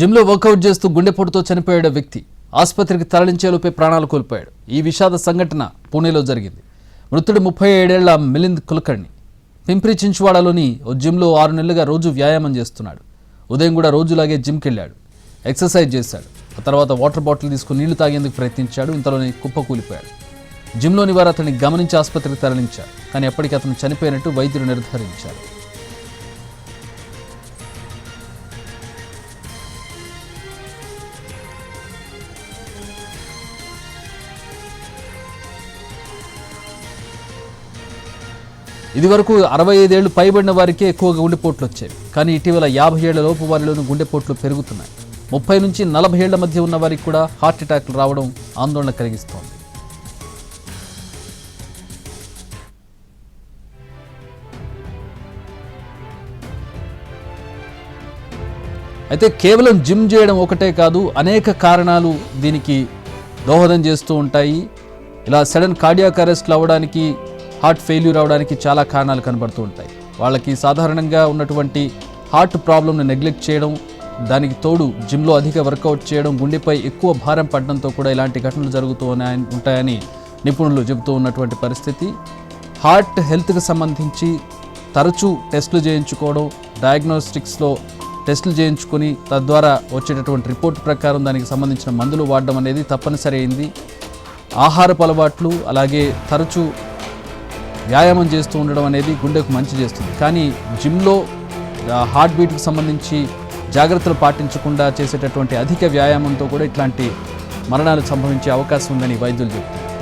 జిమ్లో వర్కౌట్ చేస్తూ గుండెపోటుతో చనిపోయాడు వ్యక్తి. ఆసుపత్రికి తరలించేలోపే ప్రాణాలు కోల్పోయాడు. ఈ విషాద సంఘటన పూణేలో జరిగింది. మృతుడు 37 ఏళ్ల మిలింద్ కులకర్ణి. పింప్రి చించువాడలోని ఓ జిమ్లో 6 నెలలుగా రోజు వ్యాయామం చేస్తున్నాడు. ఉదయం కూడా రోజులాగే జిమ్కి వెళ్ళాడు, ఎక్సర్సైజ్ చేశాడు. ఆ తర్వాత వాటర్ బాటిల్ తీసుకుని నీళ్లు తాగేందుకు ప్రయత్నించాడు. ఇంతలోనే కుప్పకూలిపోయాడు. జిమ్లోని వారు అతన్ని గమనించి ఆసుపత్రికి తరలించారు. కానీ ఎప్పటికీ అతను చనిపోయినట్టు వైద్యులు నిర్ధారించారు. ఇదివరకు 65 ఏళ్లు పైబడిన వారికే ఎక్కువగా గుండెపోట్లు వచ్చేవి. కానీ ఇటీవల 50 ఏళ్ల లోపు వారిలోనూ గుండెపోట్లు పెరుగుతున్నాయి. 30 నుంచి 40 ఏళ్ల మధ్య ఉన్న వారికి కూడా హార్ట్ అటాక్లు రావడం ఆందోళన కలిగిస్తోంది. అయితే కేవలం జిమ్ చేయడం ఒకటే కాదు, అనేక కారణాలు దీనికి దోహదం చేస్తూ ఉంటాయి. ఇలా సడన్ కార్డియాక్ అరెస్ట్లు అవ్వడానికి, హార్ట్ ఫెయిల్యూర్ అవడానికి చాలా కారణాలు కనబడుతూ ఉంటాయి. వాళ్ళకి సాధారణంగా ఉన్నటువంటి హార్ట్ ప్రాబ్లమ్ని నెగ్లెక్ట్ చేయడం, దానికి తోడు జిమ్లో అధిక వర్కౌట్ చేయడం, గుండెపై ఎక్కువ భారం పడడంతో కూడా ఇలాంటి ఘటనలు జరుగుతూ ఉంటాయని నిపుణులు చెబుతూ ఉన్నటువంటి పరిస్థితి. హార్ట్ హెల్త్కి సంబంధించి తరచూ టెస్టులు చేయించుకోవడం, డయాగ్నోస్టిక్స్లో టెస్టులు చేయించుకొని తద్వారా వచ్చేటటువంటి రిపోర్ట్ ప్రకారం దానికి సంబంధించిన మందులు వాడడం అనేది తప్పనిసరి అయింది. ఆహారపు అలవాట్లు, అలాగే తరచూ వ్యాయామం చేస్తూ ఉండడం అనేది గుండెకు మంచి చేస్తుంది. కానీ జిమ్లో హార్ట్ బీట్కి సంబంధించి జాగ్రత్తలు పాటించకుండా చేసేటటువంటి అధిక వ్యాయామంతో కూడా ఇట్లాంటి మరణాలు సంభవించే అవకాశం ఉందని వైద్యులు చెబుతున్నారు.